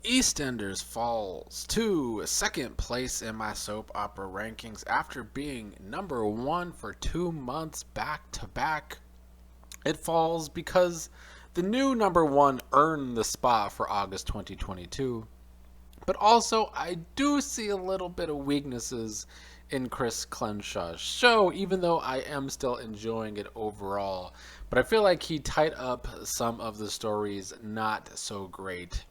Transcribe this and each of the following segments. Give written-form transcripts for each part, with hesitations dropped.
EastEnders falls to second place in my soap opera rankings after being number one for 2 months back to back. It falls because the new number one earned the spot for August 2022. But also, I do see a little bit of weaknesses in Chris Clenshaw's show, even though I am still enjoying it overall. But I feel like he tied up some of the stories not so great.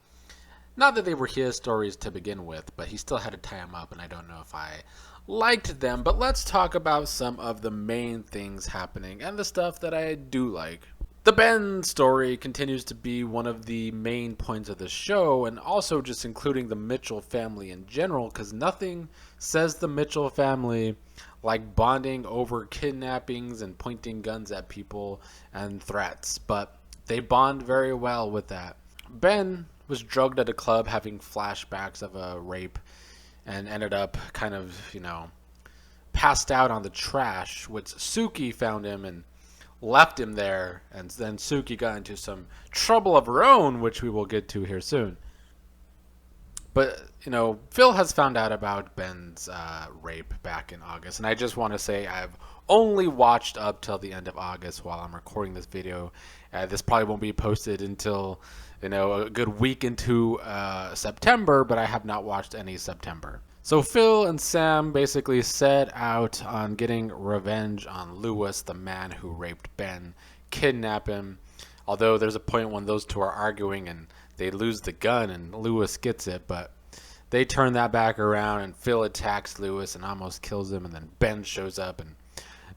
Not that they were his stories to begin with, but he still had to tie them up, and I don't know if I liked them. But let's talk about some of the main things happening and the stuff that I do like. The Ben story continues to be one of the main points of the show, and also just including the Mitchell family in general, because nothing says the Mitchell family like bonding over kidnappings and pointing guns at people and threats, but they bond very well with that. Ben was drugged at a club having flashbacks of a rape and ended up kind of, passed out on the trash, which Suki found him and left him there, and then Suki got into some trouble of her own, which we will get to here soon. But, Phil has found out about Ben's rape back in August, and I just want to say I've only watched up till the end of August while I'm recording this video. This probably won't be posted until, a good week into September, but I have not watched any September. So Phil and Sam basically set out on getting revenge on Lewis, the man who raped Ben, kidnap him. Although there's a point when those two are arguing and they lose the gun and Lewis gets it, but they turn that back around and Phil attacks Lewis and almost kills him, and then Ben shows up and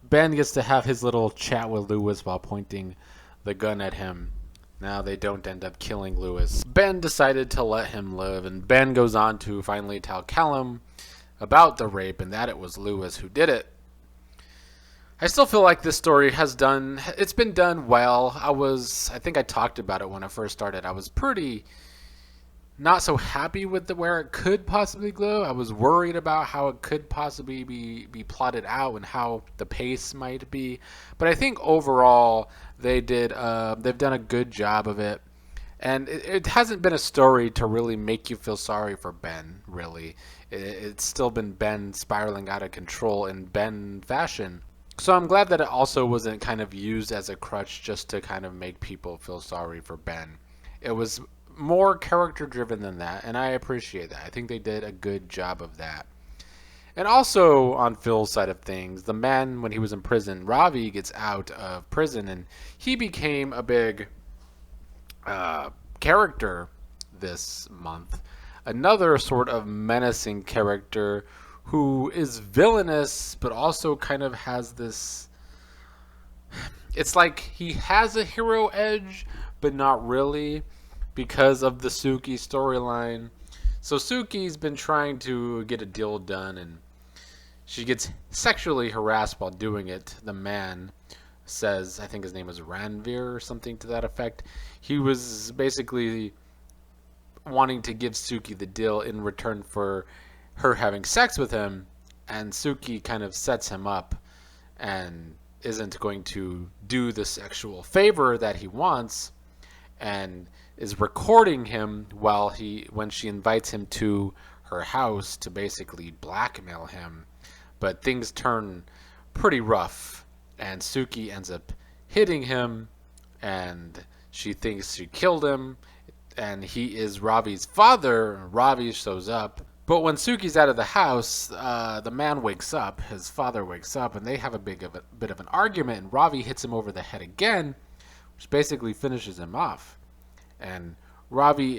Ben gets to have his little chat with Lewis while pointing the gun at him. Now they don't end up killing Lewis. Ben decided to let him live, and Ben goes on to finally tell Callum about the rape and that it was Lewis who did it. I still feel like this story it's been done well. I think I talked about it when I first started. I was pretty not so happy with where it could possibly go. I was worried about how it could possibly be plotted out and how the pace might be. But I think overall they've done a good job of it. And it hasn't been a story to really make you feel sorry for Ben, really. It's still been Ben spiraling out of control in Ben fashion. So I'm glad that it also wasn't kind of used as a crutch just to kind of make people feel sorry for Ben. It was more character driven than that, and I appreciate that. I think they did a good job of that. And also on Phil's side of things, the man, when he was in prison, Ravi gets out of prison and he became a big character this month. Another sort of menacing character who is villainous but also kind of has this, it's like he has a hero edge but not really, because of the Suki storyline. So Suki's been trying to get a deal done and she gets sexually harassed while doing it. The man says, I think his name is Ranveer or something to that effect. He was basically wanting to give Suki the deal in return for her having sex with him, and Suki kind of sets him up and isn't going to do the sexual favor that he wants, and is recording him when she invites him to her house to basically blackmail him. But things turn pretty rough, and Suki ends up hitting him, and she thinks she killed him, and he is Ravi's father. Ravi shows up, but when Suki's out of the house, the man wakes up, his father wakes up, and they have a bit of an argument, and Ravi hits him over the head again, which basically finishes him off. And Ravi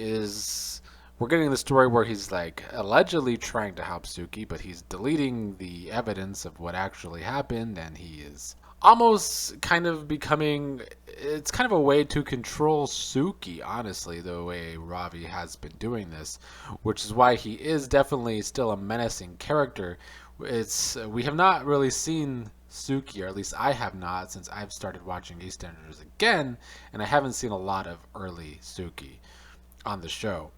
we're getting the story where he's like allegedly trying to help Suki, but he's deleting the evidence of what actually happened, and he is almost kind of it's kind of a way to control Suki, honestly, the way Ravi has been doing this, which is why he is definitely still a menacing character. We have not really seen Suki, or at least I have not, since I've started watching EastEnders again, and I haven't seen a lot of early Suki on the show.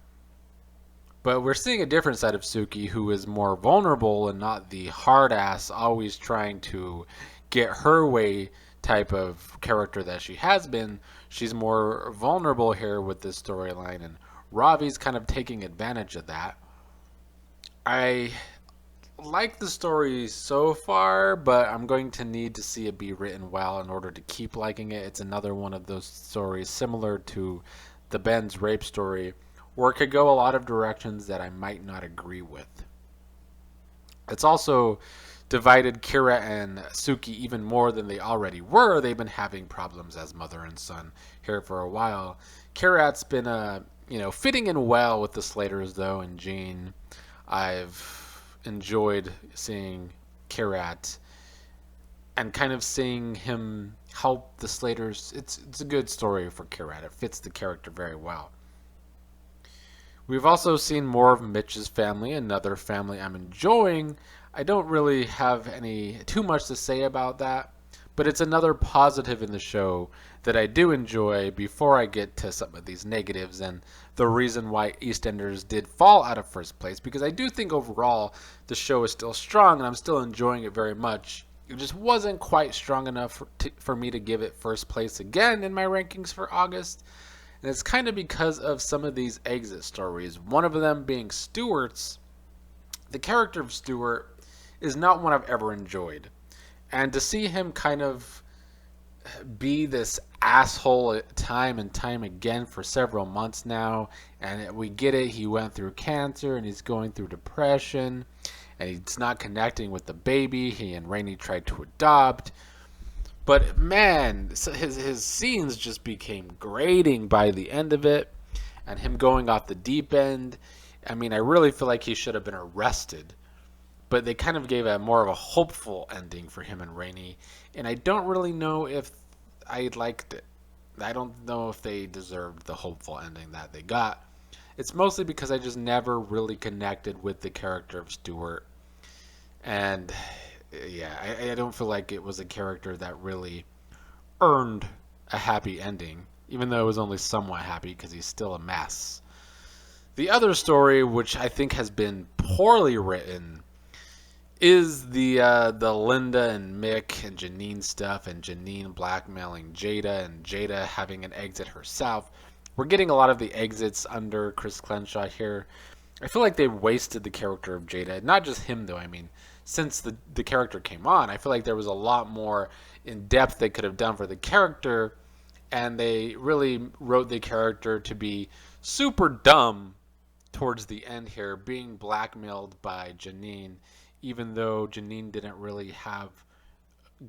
But we're seeing a different side of Suki, who is more vulnerable and not the hard ass, always trying to get her way type of character that she has been. She's more vulnerable here with this storyline, and Ravi's kind of taking advantage of that. I like the story so far, but I'm going to need to see it be written well in order to keep liking it. It's another one of those stories similar to the Ben's rape story, where it could go a lot of directions that I might not agree with. It's also divided Kira and Suki even more than they already were. They've been having problems as mother and son here for a while. Kirat's been fitting in well with the Slaters though, and Jean. I've enjoyed seeing Kirat and kind of seeing him help the Slaters. It's a good story for Kirat. It fits the character very well. We've also seen more of Mitch's family, another family I'm enjoying. I don't really have too much to say about that, but it's another positive in the show that I do enjoy before I get to some of these negatives and the reason why EastEnders did fall out of first place, because I do think overall the show is still strong and I'm still enjoying it very much. It just wasn't quite strong enough for me to give it first place again in my rankings for August. And it's kind of because of some of these exit stories. One of them being Stuart's. The character of Stuart is not one I've ever enjoyed. And to see him kind of be this asshole time and time again for several months now, and we get it, he went through cancer and he's going through depression, and he's not connecting with the baby he and Rainey tried to adopt. But man, his scenes just became grating by the end of it, and him going off the deep end. I mean, I really feel like he should have been arrested, but they kind of gave a more of a hopeful ending for him and Rainey, and I don't really know if I liked it. I don't know if they deserved the hopeful ending that they got. It's mostly because I just never really connected with the character of Stuart, and yeah, I don't feel like it was a character that really earned a happy ending, even though it was only somewhat happy because he's still a mess. The other story, which I think has been poorly written, is the Linda and Mick and Janine stuff, and Janine blackmailing Jada and Jada having an exit herself. We're getting a lot of the exits under Chris Clenshaw here. I feel like they wasted the character of Jada. Not just him, though. I mean, since the character came on, I feel like there was a lot more in depth they could have done for the character, and they really wrote the character to be super dumb towards the end here, being blackmailed by Janine, even though Janine didn't really have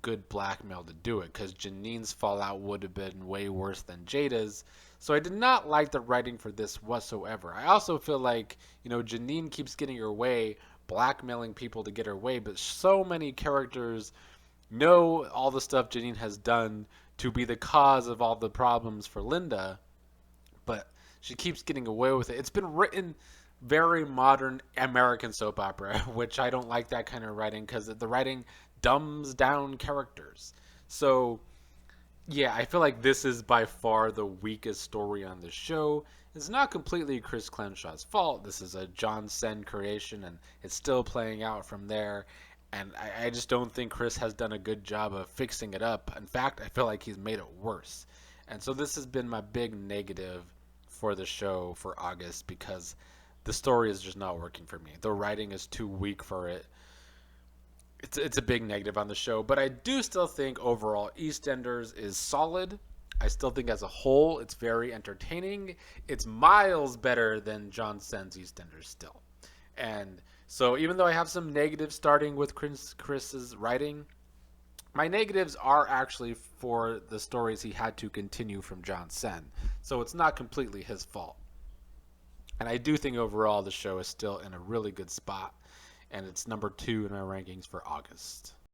good blackmail to do it, because Janine's fallout would have been way worse than Jada's. So I did not like the writing for this whatsoever. I also feel like, Janine keeps getting her way, blackmailing people to get her way, but so many characters know all the stuff Janine has done to be the cause of all the problems for Linda, but she keeps getting away with it. It's been written very modern American soap opera, which I don't like that kind of writing because the writing dumbs down characters. So yeah, I feel like this is by far the weakest story on the show. It's not completely Chris Clenshaw's fault. This is a Jon Sen creation, and it's still playing out from there. And I just don't think Chris has done a good job of fixing it up. In fact, I feel like he's made it worse. And so this has been my big negative for the show for August, because the story is just not working for me. The writing is too weak for it. It's a big negative on the show, but I do still think overall EastEnders is solid. I still think as a whole it's very entertaining. It's miles better than Jon Sen's EastEnders still. And so even though I have some negatives starting with Chris's writing, my negatives are actually for the stories he had to continue from Jon Sen. So it's not completely his fault. And I do think overall the show is still in a really good spot, and it's number 2 in my rankings for August.